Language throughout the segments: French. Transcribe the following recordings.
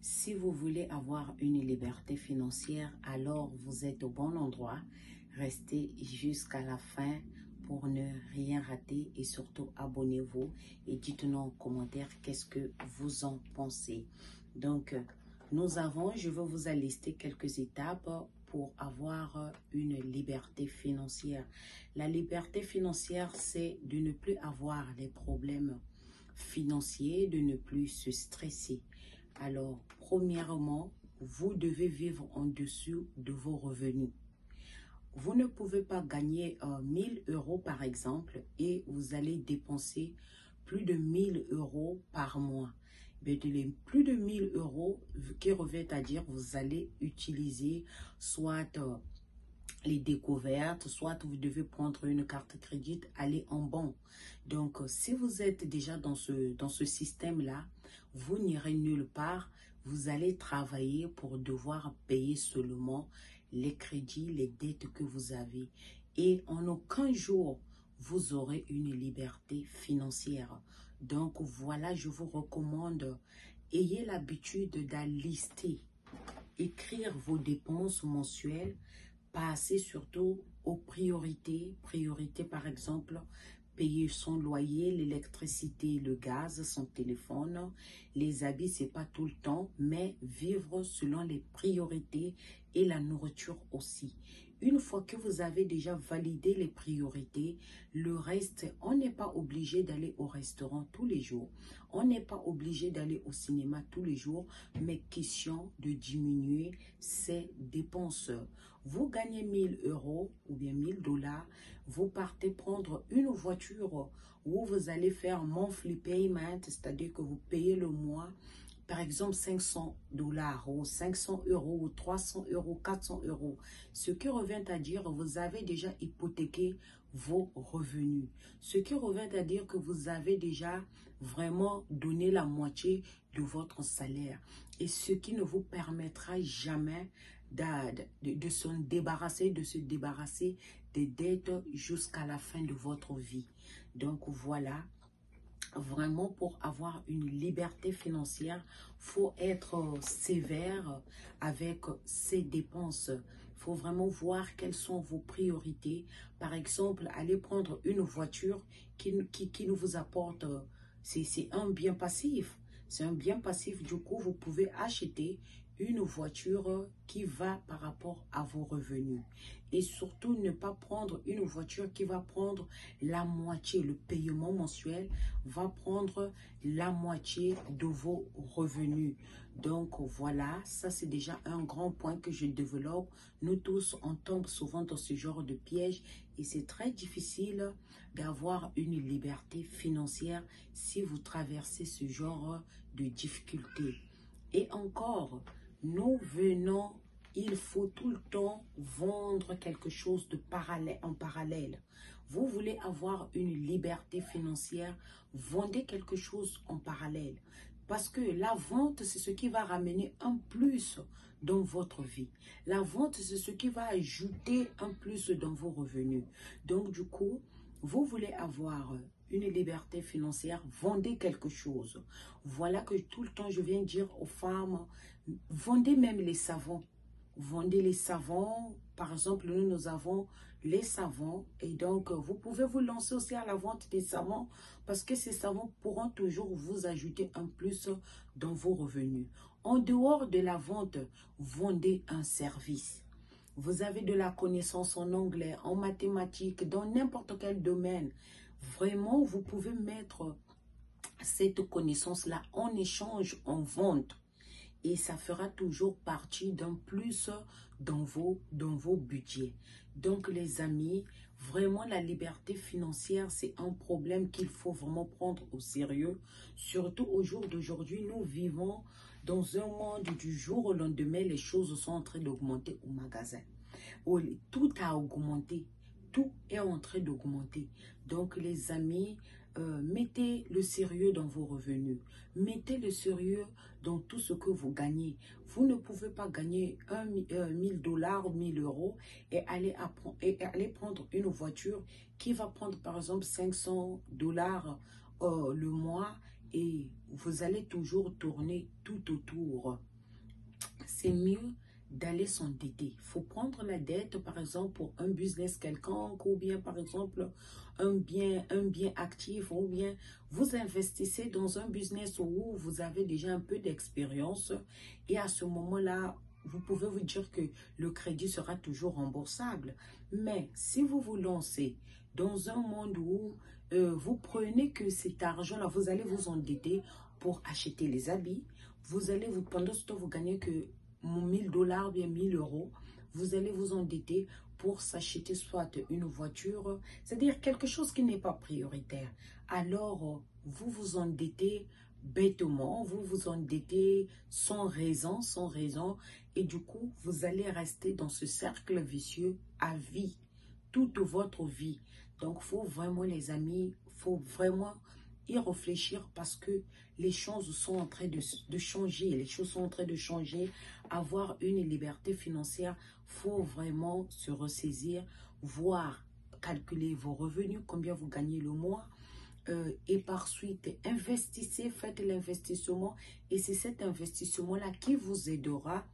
Si vous voulez avoir une liberté financière, alors vous êtes au bon endroit. Restez jusqu'à la fin pour ne rien rater et surtout abonnez-vous et dites-nous en commentaire qu'est-ce que vous en pensez. Donc, je vais vous lister quelques étapes pour avoir une liberté financière. La liberté financière, c'est de ne plus avoir les problèmes financiers, de ne plus se stresser. Alors, premièrement, vous devez vivre en dessous de vos revenus. Vous ne pouvez pas gagner 1000 euros par exemple et vous allez dépenser plus de 1000 euros par mois. Mais les plus de 1000 euros qui revient à dire vous allez utiliser soit les découvertes, soit vous devez prendre une carte crédit, aller en banque. Donc, si vous êtes déjà dans ce système-là, vous n'irez nulle part. Vous allez travailler pour devoir payer seulement les crédits, les dettes que vous avez. Et en aucun jour, vous aurez une liberté financière. Donc, voilà, je vous recommande, ayez l'habitude d'alister, écrire vos dépenses mensuelles. Passez surtout aux priorités. Priorité par exemple, payer son loyer, l'électricité, le gaz, son téléphone. Les habits, c'est pas tout le temps, mais vivre selon les priorités et la nourriture aussi. Une fois que vous avez déjà validé les priorités, le reste, on n'est pas obligé d'aller au restaurant tous les jours. On n'est pas obligé d'aller au cinéma tous les jours, mais question de diminuer ses dépenses. Vous gagnez 1000 euros ou bien 1000 dollars, vous partez prendre une voiture où vous allez faire monthly payment, c'est-à-dire que vous payez le mois, par exemple 500 dollars ou 500 euros ou 300 euros, 400 euros. Ce qui revient à dire, vous avez déjà hypothéqué vos revenus. Ce qui revient à dire que vous avez déjà vraiment donné la moitié de votre salaire. Et ce qui ne vous permettra jamais de se débarrasser des dettes jusqu'à la fin de votre vie. Donc voilà, vraiment pour avoir une liberté financière, faut être sévère avec ses dépenses. Il faut vraiment voir quelles sont vos priorités. Par exemple, aller prendre une voiture qui nous vous apporte, c'est un bien passif. C'est un bien passif, du coup, vous pouvez acheter une voiture qui va par rapport à vos revenus. Et surtout, ne pas prendre une voiture qui va prendre la moitié. Le paiement mensuel va prendre la moitié de vos revenus. Donc voilà, ça c'est déjà un grand point que je développe. Nous tous, on tombe souvent dans ce genre de piège et c'est très difficile d'avoir une liberté financière si vous traversez ce genre de difficultés. Et encore, il faut tout le temps vendre quelque chose de en parallèle. Vous voulez avoir une liberté financière, vendez quelque chose en parallèle. Parce que la vente, c'est ce qui va ramener un plus dans votre vie. La vente, c'est ce qui va ajouter un plus dans vos revenus. Donc, du coup, vous voulez avoir une liberté financière, vendez quelque chose. Voilà que tout le temps, je viens dire aux femmes, vendez même les savons. Vendez les savons. Par exemple, nous avons les savons. Et donc, vous pouvez vous lancer aussi à la vente des savons parce que ces savons pourront toujours vous ajouter un plus dans vos revenus. En dehors de la vente, vendez un service. Vous avez de la connaissance en anglais, en mathématiques, dans n'importe quel domaine. Vraiment, vous pouvez mettre cette connaissance-là en échange, en vente. Et ça fera toujours partie d'un plus dans vos budgets. Donc les amis, vraiment la liberté financière, c'est un problème qu'il faut vraiment prendre au sérieux. Surtout au jour d'aujourd'hui, nous vivons dans un monde du jour au lendemain, les choses sont en train d'augmenter au magasin. Tout a augmenté, tout est en train d'augmenter. Donc les amis, mettez le sérieux dans vos revenus. Mettez le sérieux dans tout ce que vous gagnez. Vous ne pouvez pas gagner 1000 dollars ou 1000 euros et aller prendre une voiture qui va prendre par exemple 500 dollars le mois et vous allez toujours tourner tout autour. c'est mieux d'aller s'endetter. Il faut prendre la dette, par exemple, pour un business quelconque, ou bien, par exemple, un bien actif, ou bien vous investissez dans un business où vous avez déjà un peu d'expérience, et à ce moment-là, vous pouvez vous dire que le crédit sera toujours remboursable. Mais si vous vous lancez dans un monde où vous prenez que cet argent-là, vous allez vous endetter pour acheter les habits, pendant ce temps, vous gagnez que 1 000 $, bien 1 000 €, vous allez vous endetter pour s'acheter soit une voiture, c'est-à-dire quelque chose qui n'est pas prioritaire. Alors, vous vous endettez bêtement, vous vous endettez sans raison, et du coup, vous allez rester dans ce cercle vicieux à vie, toute votre vie. Donc, il faut vraiment, les amis, il faut vraiment y réfléchir parce que les choses sont en train de changer. Les choses sont en train de changer. Avoir une liberté financière, il faut vraiment se ressaisir, voir, calculer vos revenus, combien vous gagnez le mois. Et par suite, investissez, faites l'investissement. Et c'est cet investissement-là qui vous aidera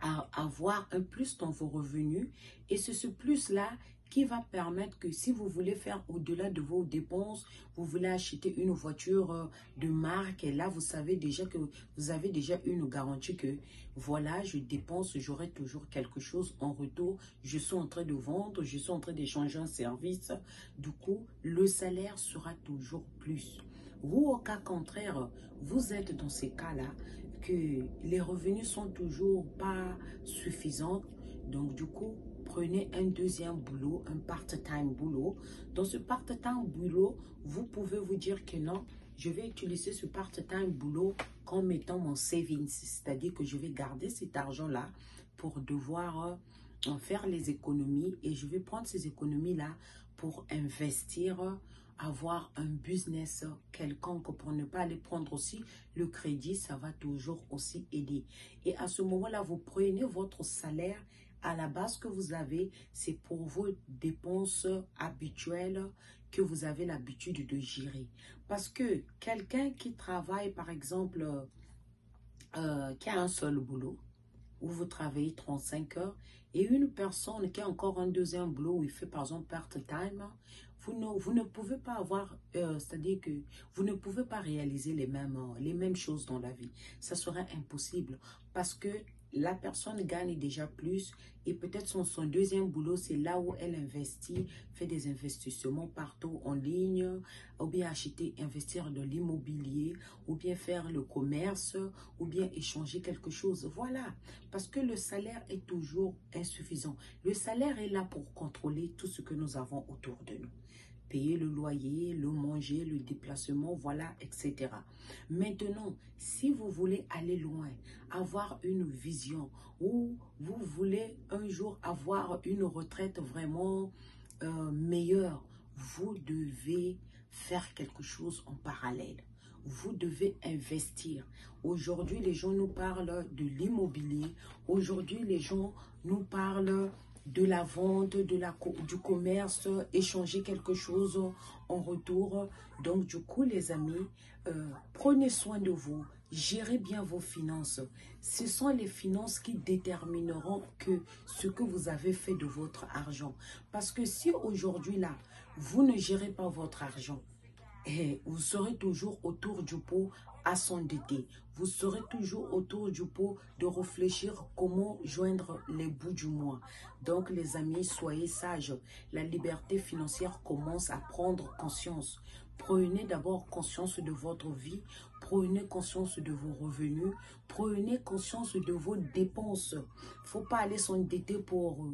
à avoir un plus dans vos revenus. Et c'est ce plus-là qui va permettre que si vous voulez faire au-delà de vos dépenses, vous voulez acheter une voiture de marque, et là, vous savez déjà que vous avez déjà une garantie que, voilà, je dépense, j'aurai toujours quelque chose en retour. Je suis en train de vendre, je suis en train d'échanger un service. Du coup, le salaire sera toujours plus. Vous, au cas contraire, vous êtes dans ces cas-là, que les revenus sont toujours pas suffisants. Donc, du coup, prenez un deuxième boulot, un part-time boulot. Dans ce part-time boulot, vous pouvez vous dire que non, je vais utiliser ce part-time boulot comme étant mon savings. C'est-à-dire que je vais garder cet argent-là pour devoir en faire les économies. Et je vais prendre ces économies-là pour investir, avoir un business quelconque, pour ne pas aller prendre aussi le crédit. Ça va toujours aussi aider. Et à ce moment-là, vous prenez votre salaire à la base que vous avez, c'est pour vos dépenses habituelles que vous avez l'habitude de gérer. Parce que quelqu'un qui travaille, par exemple, qui a un seul boulot, où vous travaillez 35 heures, et une personne qui a encore un deuxième boulot où il fait par exemple part-time, vous ne pouvez pas avoir, c'est-à-dire que vous ne pouvez pas réaliser les mêmes choses dans la vie. Ça serait impossible parce que la personne gagne déjà plus et peut-être son deuxième boulot, c'est là où elle investit, fait des investissements partout en ligne, ou bien acheter, investir dans l'immobilier, ou bien faire le commerce, ou bien échanger quelque chose. Voilà, parce que le salaire est toujours insuffisant. Le salaire est là pour contrôler tout ce que nous avons autour de nous. Payer le loyer, le manger, le déplacement, voilà, etc. Maintenant, si vous voulez aller loin, avoir une vision, ou vous voulez un jour avoir une retraite vraiment meilleure, vous devez faire quelque chose en parallèle. Vous devez investir. Aujourd'hui, les gens nous parlent de l'immobilier. Aujourd'hui, les gens nous parlent de la vente, du commerce, échanger quelque chose en retour. Donc, du coup, les amis, prenez soin de vous. Gérez bien vos finances. Ce sont les finances qui détermineront ce que vous avez fait de votre argent. Parce que si aujourd'hui, là, vous ne gérez pas votre argent, et vous serez toujours autour du pot à s'endetter. Vous serez toujours autour du pot de réfléchir comment joindre les bouts du mois. Donc les amis, soyez sages. La liberté financière commence à prendre conscience. Prenez d'abord conscience de votre vie. Prenez conscience de vos revenus. Prenez conscience de vos dépenses. Il ne faut pas aller s'endetter pour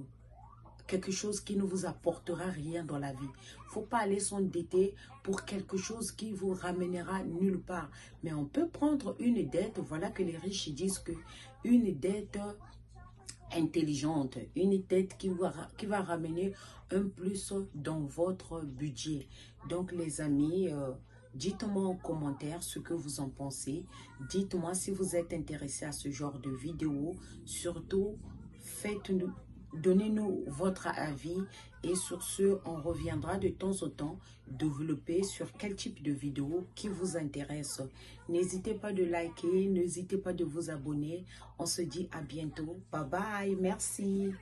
quelque chose qui ne vous apportera rien dans la vie. Il ne faut pas aller s'endetter pour quelque chose qui vous ramènera nulle part. Mais on peut prendre une dette, voilà que les riches disent que une dette intelligente, une dette qui va ramener un plus dans votre budget. Donc les amis, dites-moi en commentaire ce que vous en pensez. Dites-moi si vous êtes intéressé à ce genre de vidéo. Surtout, Donnez-nous votre avis et sur ce, on reviendra de temps en temps développer sur quel type de vidéo qui vous intéresse. N'hésitez pas de liker, n'hésitez pas de vous abonner. On se dit à bientôt. Bye bye, merci.